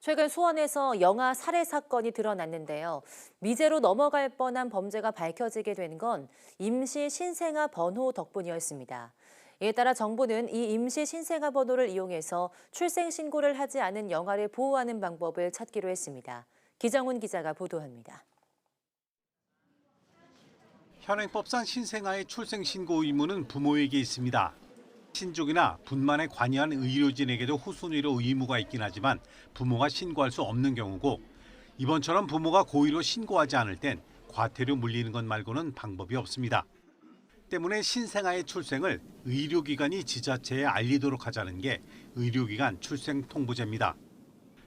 최근 수원에서 영아 살해 사건이 드러났는데요. 미제로 넘어갈 뻔한 범죄가 밝혀지게 된 건 임시 신생아 번호 덕분이었습니다. 이에 따라 정부는 이 임시 신생아 번호를 이용해서 출생 신고를 하지 않은 영아를 보호하는 방법을 찾기로 했습니다. 기정훈 기자가 보도합니다. 현행법상 신생아의 출생 신고 의무는 부모에게 있습니다. 친족이나 분만에 관여한 의료진에게도 후순위로 의무가 있긴 하지만 부모가 신고할 수 없는 경우고, 이번처럼 부모가 고의로 신고하지 않을 땐 과태료 물리는 것 말고는 방법이 없습니다. 때문에 신생아의 출생을 의료기관이 지자체에 알리도록 하자는 게 의료기관 출생통보제입니다.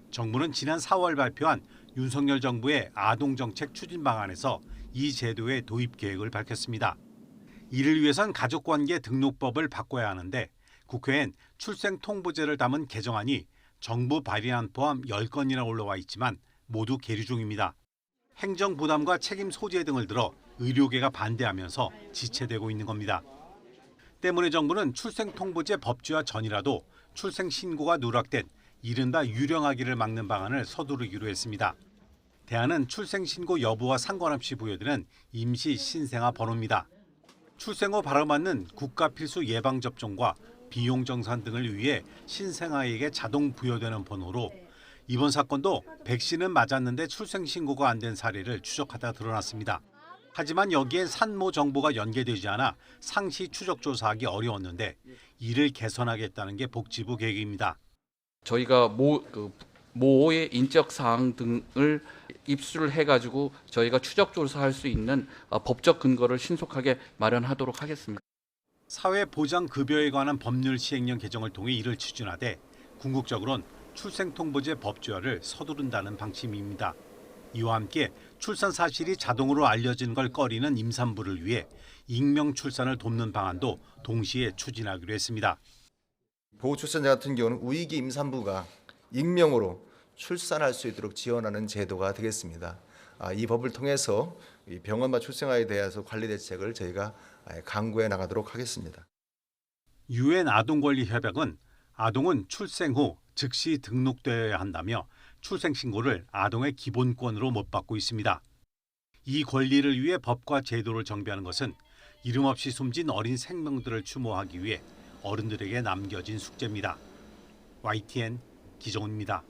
정부는 지난 4월 발표한 윤석열 정부의 아동정책 추진 방안에서 이 제도의 도입 계획을 밝혔습니다. 이를 위해선 가족관계 등록법을 바꿔야 하는데, 국회엔 출생통보제를 담은 개정안이 정부 발의안 포함 10건이나 올라와 있지만 모두 계류 중입니다. 행정 부담과 책임 소재 등을 들어 의료계가 반대하면서 지체되고 있는 겁니다. 때문에 정부는 출생통보제 법제화 전이라도 출생신고가 누락된 이른바 유령아기를 막는 방안을 서두르기로 했습니다. 대안은 출생신고 여부와 상관없이 부여되는 임시 신생아 번호입니다. 출생 후 바로 맞는 국가 필수 예방접종과 비용 정산 등을 위해 신생아에게 자동 부여되는 번호로, 이번 사건도 백신은 맞았는데 출생 신고가 안 된 사례를 추적하다 드러났습니다. 하지만 여기엔 산모 정보가 연계되지 않아 상시 추적 조사하기 어려웠는데, 이를 개선하겠다는 게 복지부 계획입니다. 저희가 모의 인적 사항 등을 입수를 해가지고 저희가 추적 조사할 수 있는 법적 근거를 신속하게 마련하도록 하겠습니다. 사회보장급여에 관한 법률 시행령 개정을 통해 이를 추진하되, 궁극적으로는 출생통보제 법제화를 서두른다는 방침입니다. 이와 함께 출산 사실이 자동으로 알려진 걸 꺼리는 임산부를 위해 익명 출산을 돕는 방안도 동시에 추진하기로 했습니다. 보호출산자 같은 경우는 우익이 임산부가 익명으로 출산할 수 있도록 지원하는 제도가 되겠습니다. 이 법을 통해서 병원과 출생아에 대해서 관리 대책을 저희가 강구해 나가도록 하겠습니다. 유엔 아동권리협약은 아동은 출생 후 즉시 등록되어야 한다며 출생 신고를 아동의 기본권으로 못 받고 있습니다. 이 권리를 위해 법과 제도를 정비하는 것은 이름 없이 숨진 어린 생명들을 추모하기 위해 어른들에게 남겨진 숙제입니다. YTN 기정훈입니다.